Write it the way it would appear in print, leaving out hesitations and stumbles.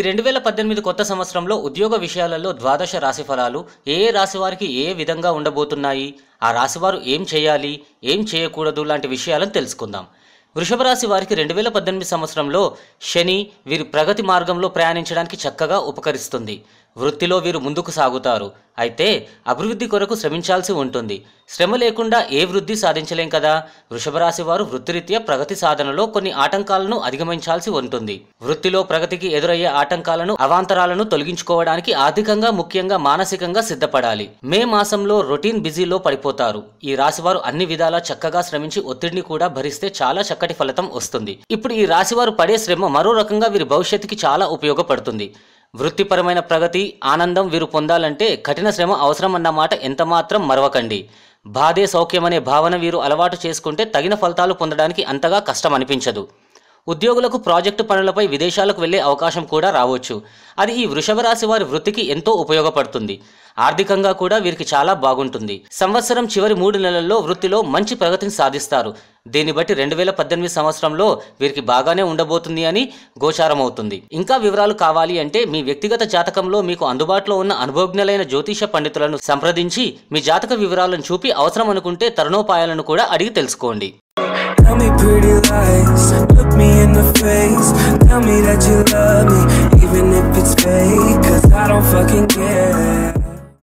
2018 కొత్త సంవత్సరంలో ఉద్యోగ విషయాలలో ద్వాదశ రాశి ఫలాలు ఏ రాశి వారికి ఏ విధంగా ఉండబోతున్నాయి, ఆ రాశివారు ఏం చేయాలి, ఏం చేయకూడదు లాంటి విషయాలను తెలుసుకుందాం. వృషభ రాశి వారికి 2018 సంవత్సరంలో శని వీరి ప్రగతి మార్గంలో ప్రయాణించడానికి చక్కగా ఉపకరిస్తుంది. వృత్తిలో వీరు ముందుకు సాగుతారు. అయితే అభివృద్ధి కొరకు శ్రమించాల్సి ఉంటుంది. శ్రమ లేకుండా ఏ వృద్ధి సాధించలేం కదా. వృషభ రాశి వారు వృత్తిరీత్యా ప్రగతి సాధనలో కొన్ని ఆటంకాలను అధిగమించాల్సి ఉంటుంది. వృత్తిలో ప్రగతికి ఎదురయ్యే ఆటంకాలను, అవాంతరాలను తొలగించుకోవడానికి ఆర్థికంగా, ముఖ్యంగా మానసికంగా సిద్ధపడాలి. మే మాసంలో రొటీన్ బిజీలో పడిపోతారు. ఈ రాశివారు అన్ని విధాలా చక్కగా శ్రమించి ఒత్తిడిని కూడా భరిస్తే చాలా చక్కటి ఫలితం వస్తుంది. ఇప్పుడు ఈ రాశివారు పడే శ్రమ మరో రకంగా వీరి భవిష్యత్తుకి చాలా ఉపయోగపడుతుంది. వృత్తిపరమైన ప్రగతి, ఆనందం వీరు పొందాలంటే కఠిన శ్రమ అవసరం అన్నమాట ఎంతమాత్రం మరవకండి. బాధే సౌఖ్యమనే భావన వీరు అలవాటు చేసుకుంటే తగిన ఫలితాలు పొందడానికి అంతగా కష్టం అనిపించదు. ఉద్యోగులకు ప్రాజెక్టు పనులపై విదేశాలకు వెళ్లే అవకాశం కూడా రావచ్చు. అది ఈ వృషభ రాశి వారి వృత్తికి ఎంతో ఉపయోగపడుతుంది. ఆర్థికంగా కూడా వీరికి చాలా బాగుంటుంది. సంవత్సరం చివరి 3 నెలల్లో వృత్తిలో మంచి ప్రగతిని సాధిస్తారు. దీన్ని బట్టి 2018 సంవత్సరంలో వీరికి బాగానే ఉండబోతుంది అని గోచారమవుతుంది. ఇంకా వివరాలు కావాలి అంటే మీ వ్యక్తిగత జాతకంలో మీకు అందుబాటులో ఉన్న అనుభవజ్ఞులైన జ్యోతిష పండితులను సంప్రదించి మీ జాతక వివరాలను చూపి అవసరం అనుకుంటే తరుణోపాయాలను కూడా అడిగి తెలుసుకోండి. Tell me pretty lies, look me in the face. Tell me that you love me, even if it's fake, 'cause I don't fucking care.